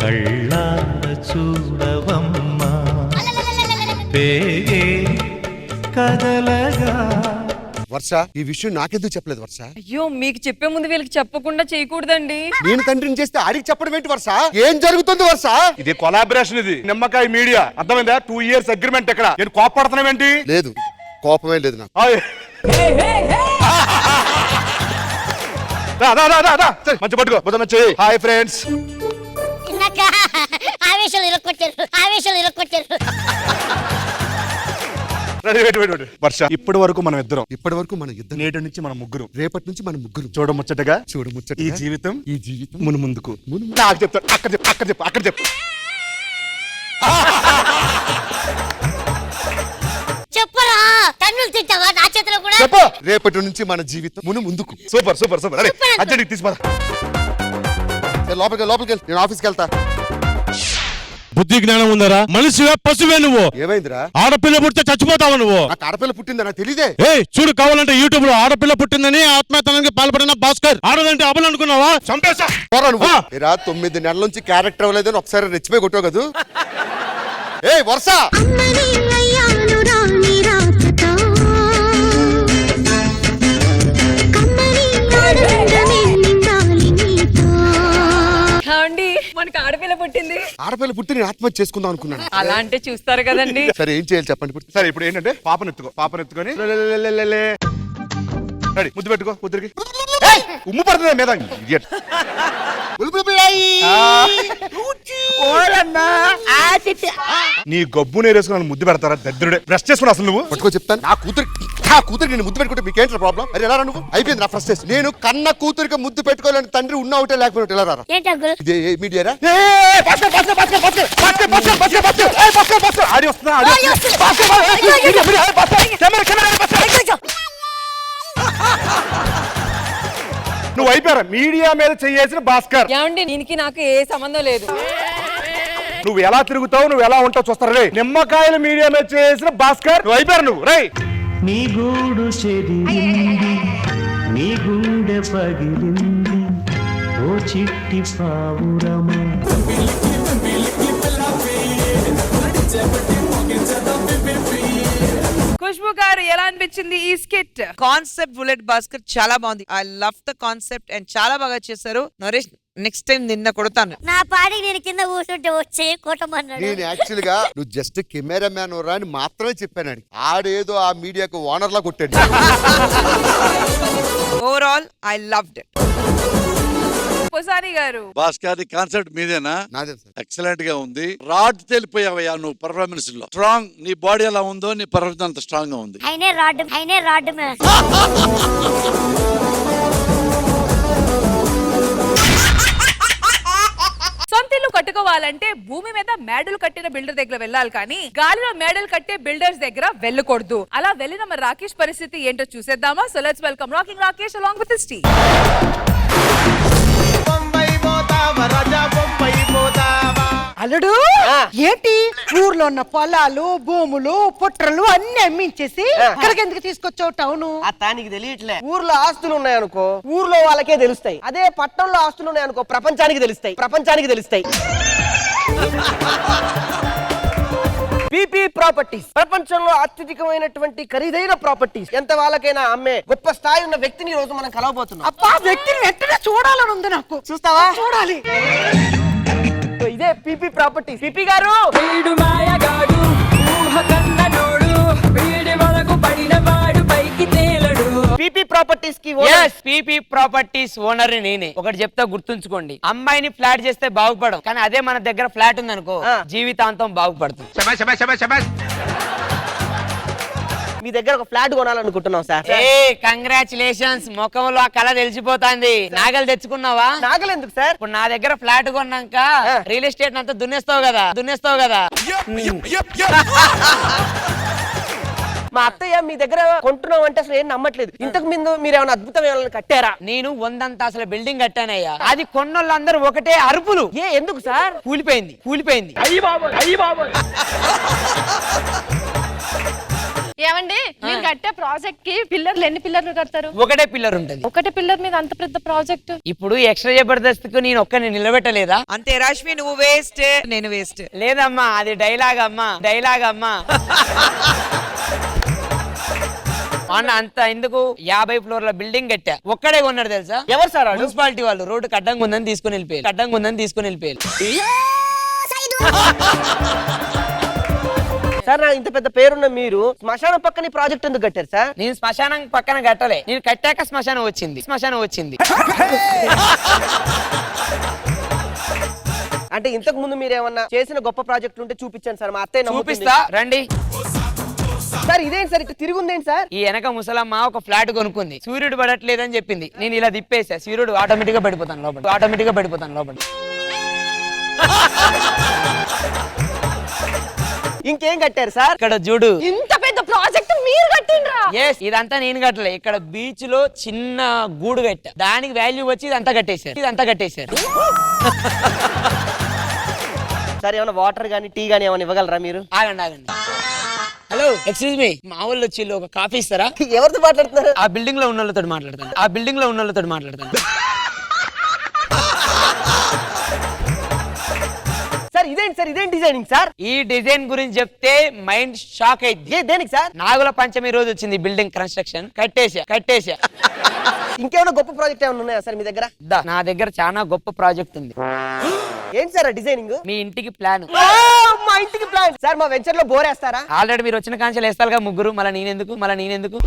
కళ్ళార చూడవమ్మా, పేగే కదలగా.
వర్ష ఈ విషయం నాకెందుకు చెప్పలేదు వర్ష?
అయ్యో మీకు చెప్పే ముందు వీళ్ళకి చెప్పకుండా చేయకూడదండి.
నేను తండ్రిని చేస్తే ఆడికి చెప్పడం ఏంటి వర్ష? ఏం జరుగుతుంది వర్ష?
ఇది కొలాబరేషన్, ఇది నిమ్మకాయ మీడియా. అర్థమైందా? 2 years అగ్రిమెంట్. ఎక్కడ నేను కోపడుతున్నావేంటి?
లేదు, కోపమే లేదు నాకు.
మంచి పట్టుకో, బుధన చెయ్యి. Hi friends.
ఆవేశాలు ఇరక్కొచ్చారు.
వర్ష ఇప్పటి వరకు మనం ఇద్దరం,
నేటి
నుంచి మనం ముగ్గురు,
రేపటి నుంచి మనం ముగ్గురు.
చూడముచ్చటగా ఈ జీవితం మును ముందుకు. నాకు చెప్తాను. అక్కడ చెప్పు.
చెప్పరా తన్నులు తింటావా నా చేతిలో కూడా?
చెప్పు. రేపటి నుంచి మన జీవితం మును ముందుకు.
సూపర్. అరే అర్జెంట్ తీసిపోదా.
లోపలికి వెళ్ళి నేను ఆఫీస్కి వెళ్తా.
బుద్ధి జ్ఞానం ఉందరా? మనిషివే పశువే నువ్వు?
ఏమైందిరా?
ఆడపిల్ల పుడితే చచ్చిపోతావు నువ్వు.
నాకు ఆడపిల్ల పుట్టిందా నాకు తెలియదే.
చూడు కావాలంటే యూట్యూబ్ లో ఆడపిల్ల పుట్టిందని ఆత్మహత్యానికి పాల్పడిన భాస్కర్. ఆడదంటే అబలు అనుకున్నావా? చంపేశా.
9 నెలల నుంచి క్యారెక్టర్ అవ్వలేదని ఒకసారి రెచ్చిపోయి కొట్టావు కదా. వర్ష
మనకి ఆడపిల్ల పుట్టింది.
ఆడపిల్ల పుట్టి నేను ఆత్మహత్య చేసుకుందాం అనుకున్నాను.
అలా అంటే చూస్తారు కదండి.
సరే ఏం చేయాలి చెప్పండి.
సరే ఇప్పుడు ఏంటంటే పాపనెత్తుకొని రెడీ, ముద్దు పెట్టుకో కూతురికి. ఉమ్ము పడుతుంది మీద. నీ గబ్బు నేరేసుకుని ముద్దు పెడతారా దరిద్రుడే? బ్రష్ చేసుకుని అసలు నువ్వు
పట్టుకో చెప్తాను. నా కూతురికి నేను ముద్దు పెట్టుకుంటే మీకేంటి ప్రాబ్లం? అరే ఎలా నువ్వు? అయిపోయింది నా ఫ్రస్ట్రేషన్. నేను కన్న కూతురికి ముద్దు పెట్టుకోవాలని తండ్రి ఉన్న ఒకటే లేకపోతే ఎలా రారా? ఇదే మీడియారా?
నువ్వు అయిపోయారా? మీడియా మీద చేయాల్సిన భాస్కర్.
ఏమండి దీనికి నాకు ఏ సంబంధం లేదు.
నువ్వు ఎలా తిరుగుతావు, నువ్వు ఎలా ఉంటావు చూస్తారా? నిమ్మకాయలు మీడియా మీద చేసిన భాస్కర్. నువ్వు అయిపోయారు. నువ్వు రై
నీ గూడు చెదిరింది, నీ గుండె పగిలింది, ఓ చిట్టి పావురమా.
ఖుష్బు గారు ఎలా అనిపించింది ఈ స్కిట్?
కాన్సెప్ట్ బుల్లెట్ భాస్కర్ చాలా బాగుంది. I love the concept and చాలా బాగా చేశారు. నరేష్ నెక్స్ట్ టైం నిన్న కొడతాను.
నా పాడికి నేను కింద కూర్చుంటే వచ్చి కొట్టమన్నాడు.
నేను యాక్చువల్ గా నువ్వు జస్ట్ కెమెరా మ్యాన్ రా అని మాత్రమే చెప్పాను. ఆడేదో ఆ మీడియాకు ఓనర్ లా కొట్టాడు.
Overall I loved it.
Posani garu,
Bhaskar concept మీదేనా?
నాదే సార్.
ఎక్సలెంట్ గా ఉంది. రాడ్ తెలిపోయావయ్యా నువ్వు పర్ఫార్మెన్స్ లో. స్ట్రాంగ్, నీ బాడీ ఎలా ఉందో నీ పర్ఫార్మెన్స్ అంత స్ట్రాంగ్ గా ఉంది.
అయినే రాడ్ మ్యాన్.
సొంత ఇల్లు కట్టుకోవాలంటే భూమి మీద మేడలు కట్టిన బిల్డర్ దగ్గర వెళ్ళాలి కానీ గాలిలో మేడలు కట్టే బిల్డర్స్ దగ్గర వెళ్ళకూడదు. అలా వెళ్ళిన మన రాకేష్ పరిస్థితి ఏంటో చూసేద్దామా? So let's welcome rocking Rakesh along with his team.
అల్లుడు ఏంటి ఊర్లో ఉన్న పొలాలు భూములు పుట్రలు అన్ని అమ్మించేసి ఇక్కడికి ఎందుకు తీసుకొచ్చావు టౌన్?
అత్తానికి తెలియట్లే. ఊర్లో ఆస్తులు ఉన్నాయనుకో ఊర్లో వాళ్ళకే తెలుస్తాయి. అదే పట్టణంలో ఆస్తులు ఉన్నాయనుకో ప్రపంచానికి తెలుస్తాయి. పీపీ ప్రాపర్టీస్ ప్రపంచంలో అత్యధికమైనటువంటి ఖరీదైన ప్రాపర్టీస్. ఎంత వాళ్ళకైనా అమ్మే గొప్ప స్థాయి ఉన్న వ్యక్తిని ఈ రోజు మనం కలవబోతున్నాం.
అబ్బా వ్యక్తిని వెంటనే చూడాలని ఉంది నాకు.
చూస్తావా?
చూడాలి.
ఇదే పీపీ ప్రాపర్టీస్. పీపీ గారు, పీపీ ప్రాపర్టీస్ కి
పీపీ ప్రాపర్టీస్ ఓనర్ నేనే. ఒకటి చెప్తా గుర్తుంచుకోండి, అమ్మాయిని ఫ్లాట్ చేస్తే బాగుపడం, కానీ అదే మన దగ్గర ఫ్లాట్ ఉంది అనుకో జీవితాంతం బాగుపడుతుంది.
మీ దగ్గర ఒక ఫ్లాట్ కొనాలనుకుంటున్నాం సార్.
కంగ్రాచులేషన్స్, ముఖంలో ఆ కళ తెలిసిపోతాంది. నాగలు తెచ్చుకున్నావా?
నాగలు ఎందుకు సార్?
ఇప్పుడు నా దగ్గర ఫ్లాట్ కొన్నాక రియల్ ఎస్టేట్ అంతా దున్నేస్తావు కదా.
మా అత్తయ్య మీ దగ్గర కొంటున్నాం అంటే అసలు ఏం నమ్మట్లేదు. ఇంతకు ముందు మీరు ఏమైనా అద్భుతం ఏమైనా కట్టారా?
నేను 100 అసలు బిల్డింగ్ కట్టానయ్యా. అది కొన్నోళ్ళందరూ ఒకటే అరుపులు.
ఎందుకు సార్?
కూలిపోయింది.
ఏమండి మీరు కట్టే ప్రాజెక్ట్ కి పిల్లర్లు ఎన్ని పిల్లర్లు కడతారు?
ఒకటే పిల్లర్ ఉంటది.
ఒకటే పిల్లర్ మీద అంత పెద్ద ప్రాజెక్ట్.
ఇప్పుడు ఎక్స్ట్రా జబర్దస్త్ కు నేను ఒక్కని నిలబెట్టలేదా?
అంతే రష్మి, నువ్వు వేస్ట్, నేను వేస్ట్.
లేదమ్మా, అది డైలాగ్ అమ్మా. అంత ఎందుకు 50 ఫ్లోర్ల బిల్డింగ్ కట్టా. ఒక్కడే కొన్నాడు తెలుసా?
ఎవరు సార్?
మున్సిపాలిటీ వాళ్ళు. రోడ్డు కడ్డంగా ఉందని తీసుకుని వెళ్ళిపోయారు.
సార్ నా ఇంత పెద్ద పేరున్న మీరు శ్మశానం పక్కన ప్రాజెక్ట్ ఎందుకు కట్టారు సార్?
నేను శ్మశానం పక్కన కట్టలే, నేను కట్టాక శ్మశానం వచ్చింది.
అంటే ఇంతకు ముందు మీరు ఏమన్నా చేసిన గొప్ప ప్రాజెక్టులు ఉంటే చూపించాను సార్. మా అత్తయ్య
చూపిస్తా రండి.
సార్ ఇదేంటి సార్ ఇట్లా తిరుగుందేంటి సార్?
ఈ వెనక ముసలమ్మ ఒక ఫ్లాట్ కొనుక్కుంది. సూర్యుడు పడట్లేదని చెప్పింది. నేను ఇలా తిప్పేసా, సూర్యుడు ఆటోమేటిక్ గా పడిపోతాను లోపల.
ఇంకేం కట్టారు సార్?
ఇక్కడ చూడు,
ఇంత పెద్ద ప్రాజెక్ట్ మీరు కట్టిండ్రా?
ఇదంతా నేను కట్టలే. ఇక్కడ బీచ్ లో చిన్న గూడు కట్టా, దానికి వాల్యూ వచ్చి ఇదంతా కట్టేశారు.
సార్ ఏమైనా వాటర్ గానీ టీ గానీ ఏమైనా ఇవ్వగలరా మీరు?
ఆగండి. హలో, ఎక్స్క్యూజ్ మీ, మా వాళ్ళు వచ్చి ఒక కాఫీ ఇస్తారా?
ఎవరితో మాట్లాడుతున్నారు?
ఆ బిల్డింగ్ లో ఉన్న వాళ్ళతో మాట్లాడతాను.
సార్ ఇదేంటి సార్? ఇదేం డిజైనింగ్ సార్?
ఈ డిజైన్ గురించి చెప్తే మైండ్ షాక్ అయింది.
దేనికి సార్?
నాగుల పంచమి రోజు వచ్చింది బిల్డింగ్ కన్స్ట్రక్షన్. కట్టేసా.
ఇంకేమైనా గొప్ప ప్రాజెక్ట్ ఏమైనా ఉన్నాయా సార్ మీ దగ్గర?
నా దగ్గర చాలా గొప్ప ప్రాజెక్ట్ ఉంది.
ఏంటి సార్ డిజైనింగ్?
మీ ఇంటికి ప్లాన్.
మా ఇంటికి ప్లాన్ సార్. మా వెంచర్ లో బోర్ వేస్తారా?
ఆల్రెడీ మీరు వచ్చిన కాంచెలు వేస్తారుగా ముగ్గురు, మళ్ళీ నేనెందుకు?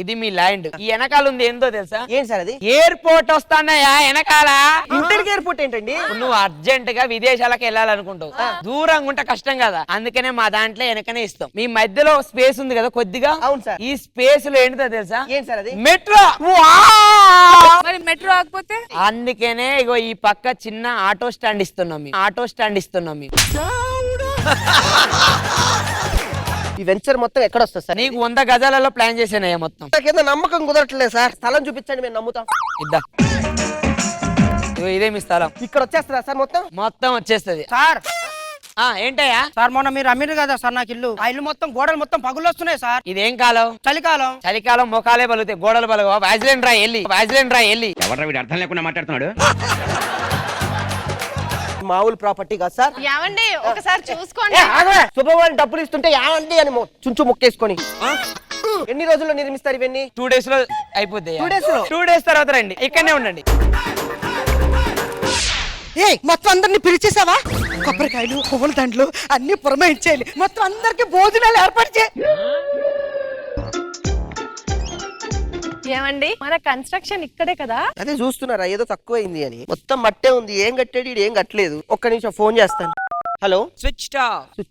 ఇది మీ ల్యాండ్. ఈ వెనకాల ఉంది ఏందో తెలుసా?
ఏంటి సార్ అది?
ఎయిర్పోర్ట్ వస్తానయ్యా వెనకాల.
ఇంటర్కి ఎయిర్పోర్ట్ ఏంటండి?
నువ్వు అర్జెంట్ గా విదేశాలకు వెళ్ళాలనుకుంటావు, దూరంగా ఉంటే కష్టం కదా, అందుకనే మా దాంట్లో వెనకనే ఇస్తాం. మీ మధ్యలో స్పేస్ ఉంది కదా కొద్దిగా.
అవును సార్.
ఈ స్పేస్ లో ఏంటో తెలుసా?
ఏంటి సార్ అది?
మెట్రో.
మరి మెట్రో ఆకపోతే?
అందుకనే ఇగో ఈ పక్క చిన్న ఆటో స్టాండ్ ఇస్తున్నాం.
ఈ వెంచర్ మొత్తం ఎక్కడ వస్తుంది సార్?
నీకు 100 గజాలలో ప్లాన్ చేసానయ్యా మొత్తం.
నాకేదో నమ్మకం కుదరట్లేదు సార్. స్థలం చూపించండి, మేము నమ్ముతాం.
ఇద్దా, ఇదే మీ స్థలం.
ఇక్కడ వచ్చేస్తుందా సార్? మొత్తం
వచ్చేస్తుంది
సార్.
ఏంటయ్యా?
సార్ మొన్న మీరు అమ్మిరు కదా సార్ నాకు ఇల్లు. ఆ ఇల్లు మొత్తం గోడలు మొత్తం పగులు వస్తున్నాయి సార్.
ఇదేం కాలం? చలికాలం మొఖాలే బలుగుతాయి, గోడలు బలగవా? వాజిలిన్ రా ఎల్లి.
ఎవరు వీడు అర్థం లేకుండా మాట్లాడుతున్నాడు?
మామూలు ప్రాపర్టీ కాదు సార్.
ఏమండి ఒకసారి చూసుకోండి.
శుభవారి డబ్బులు ఇస్తుంటే ఏమండి అని చుంచు ముక్కేసుకొని ఎన్ని రోజుల్లో నిర్మిస్తారు ఇవన్నీ?
2 days లో అయిపోద్ది.
2 days లో?
2 days తర్వాత రండి, ఇక్కడనే ఉండండి.
ఏ మొత్తం అందరిని పిలిచేసావా? కొబ్బరికాయలు పువ్వుల దండలు అన్ని పురమాయించేయాలి. మొత్తం అందరికి భోజనాలు ఏర్పాటు చేయి.
ఏమండి మన కన్స్ట్రక్షన్ ఇక్కడే కదా?
అదే చూస్తున్నారా ఏదో తక్కువైంది అని. మొత్తం మట్టే ఉంది, ఏం కట్టాడు ఈడు, ఏం కట్టలేదు. ఒక్క నిమిషం ఫోన్ చేస్తాను. హలో,
స్విచ్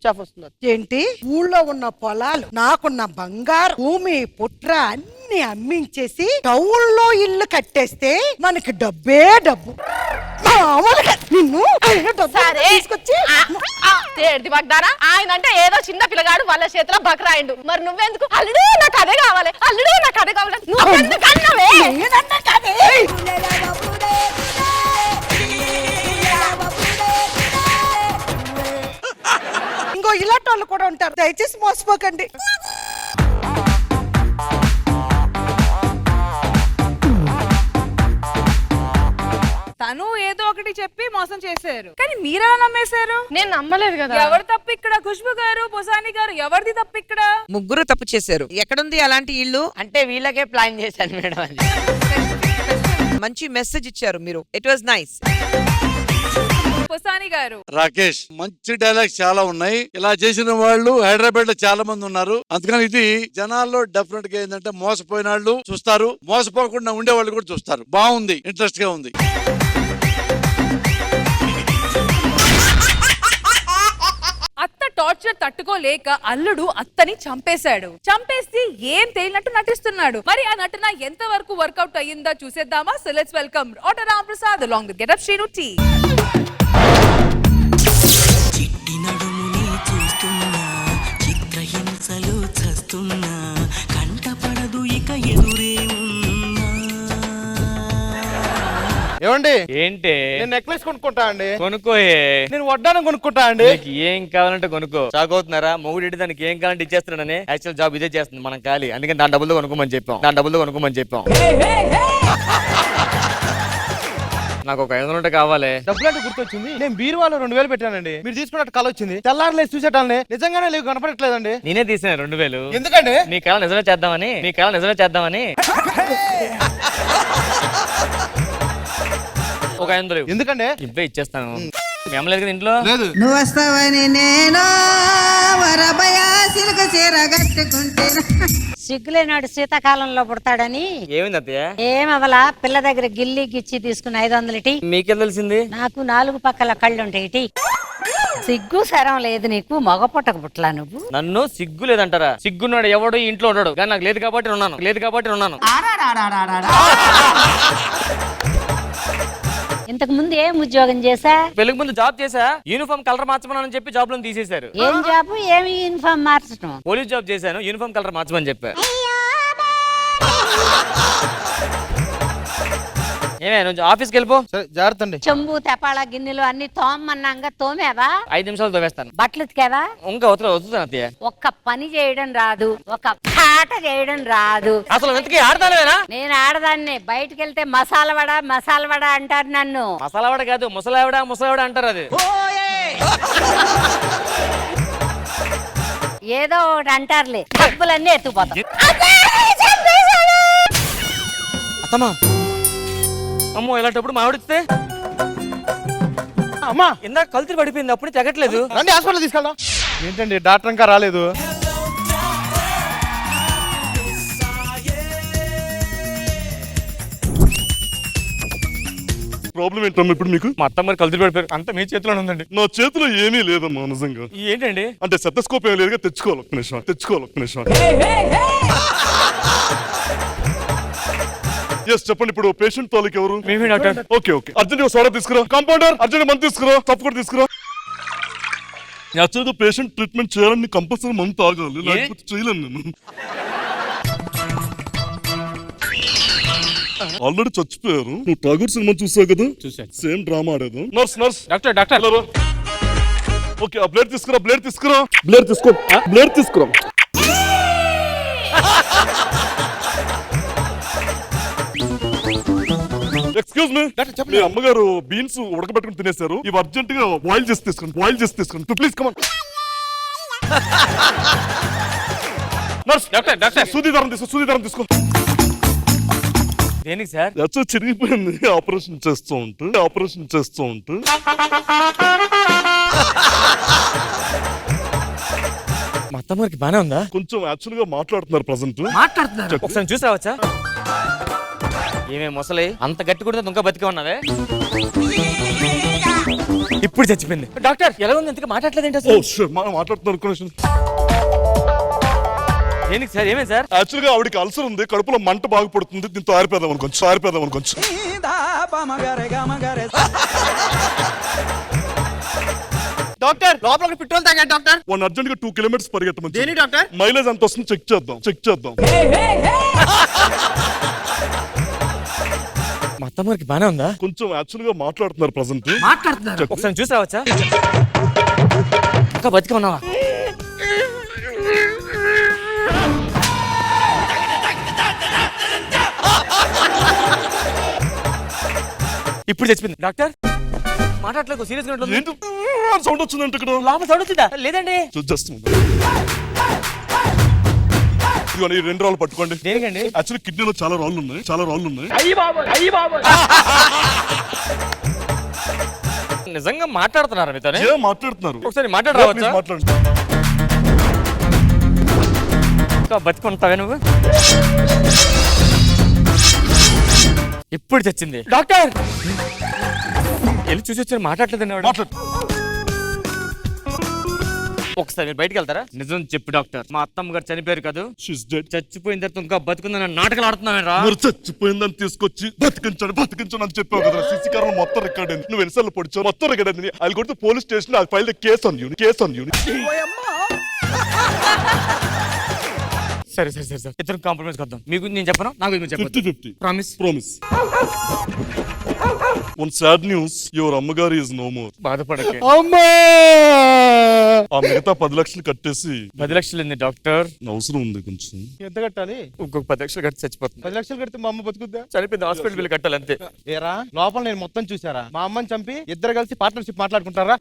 ఆఫ్ వస్తుంది.
ఏంటి ఊళ్ళో ఉన్న పొలాలు, నాకున్న బంగారు భూమి పుట్ర అన్ని అమ్మించేసి టౌన్ లో ఇల్లు కట్టేస్తే మనకి డబ్బే డబ్బు. మామూలుగా నిన్ను తీసుకొచ్చి
ఆయన అంటే ఏదో చిన్న పిల్లగాడు వాళ్ళ చేతిలో బకరాయిండు. మరి నువ్వెందుకు అల్లుడు నాకు అదే కావాలి, అల్లుడు నాకు అదే కావాలి, నువ్వెందుకు అన్నవే?
ఇంకో ఇలాంటి వాళ్ళు కూడా ఉంటారు, దయచేసి మోసపోకండి.
తను ఏదో ఒకటి చెప్పి మోసం చేశారు, కానీ మీరెలా నమ్మేశారు?
నేను నమ్మలేదు కదా.
ఎవరు తప్పు ఇక్కడ? ఖుష్బు గారు, పొసాని గారు, ఎవరిది తప్పు ఇక్కడ?
ముగ్గురు తప్పు చేశారు. ఎక్కడుంది అలాంటి ఇల్లు?
అంటే వీళ్ళకే ప్లాన్ చేశాను మేడం అది.
మంచి మెసేజ్ ఇచ్చారు మీరు. It was nice.
పొసాని గారు,
రాకేష్, మంచి డైలాగ్స్ చాలా ఉన్నాయి. ఇలా చేసిన వాళ్ళు హైదరాబాద్ లో చాలా మంది ఉన్నారు. అందుకని ఇది జనాల్లో డెఫినెట్ గా ఏంటంటే మోసపోయిన వాళ్ళు చూస్తారు, మోసపోకుండా ఉండే వాళ్ళు కూడా చూస్తారు. బాగుంది, ఇంట్రెస్ట్ గా ఉంది.
అత్త టార్చర్ తట్టుకోలేక అల్లుడు అత్తని చంపేశాడు. చంపేసి ఏం తేలినట్టు నటిస్తున్నాడు. మరి ఆ నటన ఎంత వరకు వర్కౌట్ అయ్యిందా చూసేద్దామా? So let's welcome auto Ram Prasad along with Get Up Shinu T.
చిట్టి నడుముని చూస్తున్నా, చిత్రహింసలు చస్తున్నా, కంటపడదు ఇక ఎదురే
ఏమండి?
ఏంటి?
నేను నెక్లెస్ కొనుక్కుంటా అండి.
కొనుక్కోయే.
నేను వడ్డానం కొనుక్కుంటా అండి.
నీకు ఏం కావాలంటే కొనుక్కో. షాక్ అవుతున్నారా? మొగుడు దానికి ఏం కావాలంటే ఇచ్చేస్తున్నాడని. యాక్చువల్ జాబ్ ఇదే చేస్తుంది మనం ఖాళీ. అందుకని దాని డబ్బులు కొనుక్కోమని చెప్పాం. నాకు ఒక 500 కావాలి.
డబ్బులు అంటే గుర్తొచ్చింది, నేను బీరువాలో 2000 పెట్టానండి. మీరు తీసుకున్నట్టు కళ వచ్చింది. తెల్లారలేదు చూసేటాలని, నిజంగానే లేవు, కనపడట్లేదండి.
నేనే తీసాను 2000.
ఎందుకండి?
మీ కళ నిజమే చేద్దామని. ఒక 500.
ఎందుకండి?
ఇవ్వే ఇచ్చేస్తాను. మీ అమ్మ లేదు కదా ఇంట్లో?
లేదు.
నువ్వు వస్తావని నేను సిలుక చీర కట్టుకుంటే.
సిగ్గులేనాడు శీతాకాలంలో పుడతాడని.
ఏమైంది అత్తయ్య?
ఏమవలా, పిల్ల దగ్గర గిల్లి గిచ్చి తీసుకుని 500 టీ.
మీకేం తెలిసింది?
నాకు 4 పక్కల కళ్ళుంటాయి టీ. సిగ్గు సరం లేదు నీకు, మగ పుట్టక పుట్టలా నువ్వు.
నన్ను సిగ్గు లేదంటారా? సిగ్గున్నాడు ఎవడు ఇంట్లో ఉన్నాడు, కానీ నాకు లేదు కాబట్టి ఉన్నాను.
ఇంతకు ముందు ఏం ఉద్యోగం చేసా?
పెళ్లికి ముందు జాబ్ చేసా. యూనిఫామ్ కలర్ మార్చమని చెప్పి జాబ్ లో తీసేశారు.
ఏం జాబు? ఏమి యూనిఫామ్ మార్చడం?
పోలీస్ జాబ్ చేశాను, యూనిఫామ్ కలర్ మార్చమని చెప్పా. ఏమే నువ్వు ఆఫీస్కి వెళ్ళిపో.
జాగ్రత్త అండి.
చెంబు తెపాళ గిన్నెలు అన్ని తోమన్నాగా తోమేవా?
5 నిమిషాలు తోవేస్తాను.
బట్టలు ఉతికావా?
ఇంకా వద్దు అత్తయ్య.
ఒక్క పని చేయడం రాదు, ఒక పాట చేయడం రాదు.
అసలు ఎంతకీ ఆడతానేనా?
నేను ఆడదాన్ని. బయటకు వెళ్తే మసాలా వడ అంటారు నన్ను.
మసాలా వడ కాదు, ముసలావిడ అంటారు. అది
ఏదో ఒకటి అంటారులే, డబ్బులన్నీ ఎత్తుకుపోతాం.
అత్తమ్మా, అమ్మో ఇలాంటప్పుడు మావిడితే
అమ్మా
ఇందాక కల్తీ పడిపోయింది, అప్పుడు తెగట్లేదు.
రండి హాస్పిటల్ తీసుకెళ్దాం. ఏంటండి డాక్టర్ ఇంకా రాలేదు?
ప్రాబ్లం ఏంటమ్మా ఇప్పుడు మీకు?
మా అత్తమ్మ కల్తీ పడిపోయారు. అంత మీ చేతిలో ఉందండి.
నా చేతిలో ఏమీ లేదమ్మా నిజంగా.
ఏంటండి?
అంటే సెటస్కోప్ ఏం లేదుగా, తెచ్చుకోవాలి ఒక్క నిమిషం. ఎస్ చెప్పండి, ఇప్పుడు పేషెంట్ తాలూకు ఎవరు?
మేమే డాక్టర్.
ఓకే అర్జెంట్ సోడా తీసుకురా. కాంపౌండర్ అర్జెంట్ మందు తీసుకురా, తప్పు కూడా తీసుకురా. యాక్చువల్గా పేషెంట్ ట్రీట్మెంట్ చేయాలని కంపల్సరీ మందు తాగాలి, లేకపోతే చేయలేను నేను. ఆల్రెడీ చచ్చిపోయారు. నువ్వు టాగూర్ సినిమా చూసావు కదా? సేమ్ డ్రామా ఆడేది. నర్స్
డాక్టర్
ఓకే, ఆ బ్లేడ్ తీసుకురా. బ్లేడ్ తీసుకో.
ఎక్స్క్యూజ్ మీ, మీ అమ్మగారు బీన్స్ ఉడకబెట్టుకుని తినేశారు. ఇవి అర్జెంట్ గా బాయిల్ చేసి తీసుకోండి, బాయిల్ చేసి తీసుకోండి ప్లీజ్. కమాన్ నర్స్, డాక్టర్ సూదిదారం తీసుకో, సూదిదారం తీసుకో.
దేనికి సార్?
చిరిగిపోయింది, ఆపరేషన్ చేస్తూ ఉంటూ.
మా అత్తమ్మకి బానే ఉందా?
కొంచెం యాక్చువల్ గా మాట్లాడుతున్నారు ప్రజెంట్.
మాట్లాడుతున్నారు, ఒకసారి చూసి రావచ్చా? ఏమే మొసలి అంత గట్టి కూడా ఇంకా బతికే ఉన్నావే? ఇప్పుడు చచ్చిపోయింది. డాక్టర్ ఎలా ఉంది? ఇంతగా మాట్లాడలేదు అసలు.
మాట్లాడుతున్నారు.
దేనికి సార్? ఏమే సార్?
యాక్చువల్ గా ఆవిడకి అల్సర్ ఉంది, కడుపులో మంట బాగా పడుతుంది. దీంతో ఆరిపోదాం అనుకోవచ్చు.
డాక్టర్ లోపల పెట్రోల్ తాగా డాక్టర్.
వన్ అర్జెంట్ గా 2 కిలోమీటర్స్ పరిగెత్తమని.
దేని డాక్టర్?
మైలేజ్ ఎంత వస్తుంది చెక్ చేద్దాం.
మా అత్తమ్మకి బానే ఉందా?
కొంచెం యాక్చువల్ గా మాట్లాడుతున్నారు ప్రజెంట్.
మాట్లాడుతున్నారు, ఒకసారి చూసి రావచ్చా? ఇంకా బతికే ఉన్నావా? ఇప్పుడు చచ్చిపోయింది. డాక్టర్ మాట్లాడలేదు, సీరియస్ గా ఉంటుంది.
సౌండ్ వచ్చిందంటే ఇక్కడ
లోపల సౌండ్ వచ్చిందా? లేదండి.
జస్ట్ ఈ 2 రాళ్ళు పట్టుకోండి.
దేనికండి?
యాక్చువల్లీ కిడ్నీలో చాలా రాళ్ళు ఉన్నాయి.
నిజంగా మాట్లాడుతున్నారా మీతో?
మాట్లాడుతున్నారు.
ఒకసారి మాట్లాడరావచ్చా?
మాట్లాడండి.
ఇంకా బతికుంటావే నువ్వు? ఇప్పుడు చచ్చింది. డాక్టర్ వెళ్ళి చూసి వచ్చారు, మాట్లాడలేదు. ఒకసారి మీరు బయటకు వెళ్తారా? నిజం చెప్పు డాక్టర్, మా అత్తమ్మ గారు చనిపోయారు కదా? చచ్చిపోయిన తర్వాత ఇంకా బతుకుందని నాటకాలు ఆడుతున్నావేరా?
చచ్చిపోయిందని తీసుకొచ్చి బతికించండి అని చెప్పావు కదా. సీసీ కెమెరా మొత్తం రికార్డ్ అయింది. నువ్వు ఎన్నిసార్లు పొడిచావు? మొత్తం రికార్డ్ అయింది. అది కొడితే పోలీస్ స్టేషన్ అది ఫైల్ కేసు ఆన్ యూ.
సరే ఇద్దరు కాంప్రమైజ్ కొద్దాం. మీకు నేను చెప్పను, నాకు మీరు చెప్పండి.
50-50
promise.
One sad news, your అమ్మగారు is no more.
బాధపడకే.
ఆ మిగతా 10 లక్షలు కట్టేసి.
10 లక్షలు ఏంది డాక్టర్?
అవసరం ఉంది కొంచెం.
ఎంత కట్టాలి?
ఇంకొక 10 లక్షలు కట్టి చచ్చిపోతుంది.
10 లక్షలు కడితే మా అమ్మ బతుకుద్దా?
చనిపోయింది, హాస్పిటల్ బిల్ కట్టాలి అంతే.
ఏరా లోపల నేను మొత్తం చూసారా? మా అమ్మని చంపి ఇద్దరు కలిసి పార్ట్నర్షిప్ మాట్లాడుకుంటారా?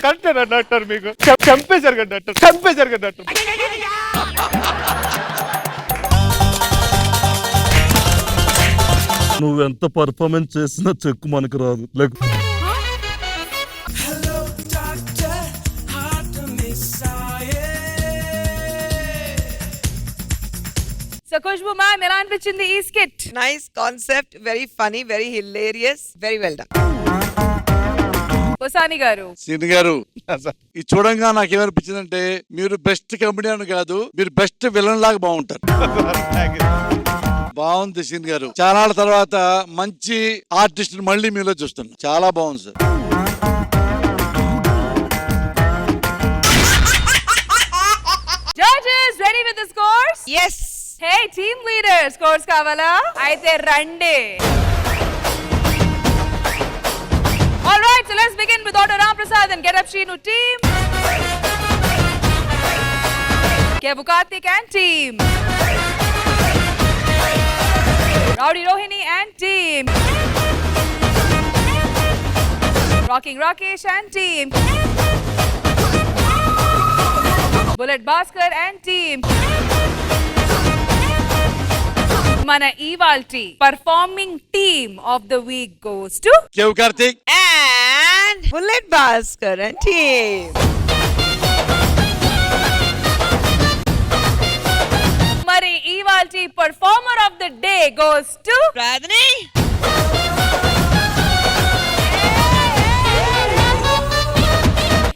కరెక్టేనా డాక్టర్? మీకు చంపేశారు కదా డాక్టర్.
నువ్వెంత పర్ఫార్మెన్స్ చేసినా చెక్కు మనకు రాదు.
సో ఖుష్బు మ్యామ్, ఎలా అనిపించింది ఈ skit?
Nice concept, very funny, very hilarious, very well done.
Husani garu.
Seeni గారు, ఇది చూడంగా నాకేమనిపించిందంటే మీరు బెస్ట్ కమెడియన్ కాదు, మీరు బెస్ట్ విలన్ లాగా బాగుంటారు. బాగుంది సీన్ గారు. చాలా తర్వాత మంచి ఆర్టిస్ట్ మళ్ళీ మీలో చూస్తున్నా. చాలా బాగుంది sir.
Judges, ready with the scores?
Yes.
Hey, team leader, scores కావాలా? అయితే రండి. All right, so let's begin with Auto Ram Prasad and Get Up Shinu team. Kevu Karthik and team. Rowdy Rohini and team. Rocking Rakesh and team. Bullet Bhaskar and team. Mana Ivalti performing team of the week goes to
Kevu Karthik
and Bullet Bhaskar and team.
Mari Ivalti performer of the day goes to
Radhini.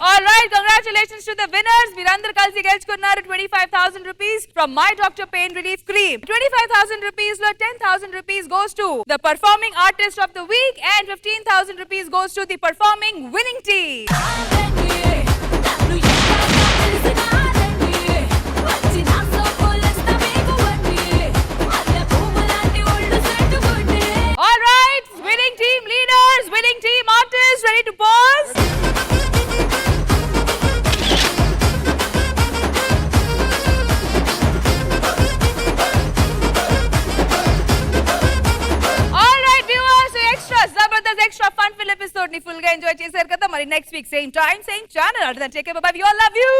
All right, congratulations to the winners. Veerandrah kalsi geluchukunnaru 25,000 rupees from My Doctor Pain Relief Cream. 25,000 rupees lo 10,000 rupees goes to the performing artist of the week and 15,000 rupees goes to the performing winning team. All right, winning team leaders, winning team artists, ready to pause? All right, viewers, extra episode ని full గా enjoy చేశారు కదా. మరి next week same time same channel. Take care, bye bye. We all love you.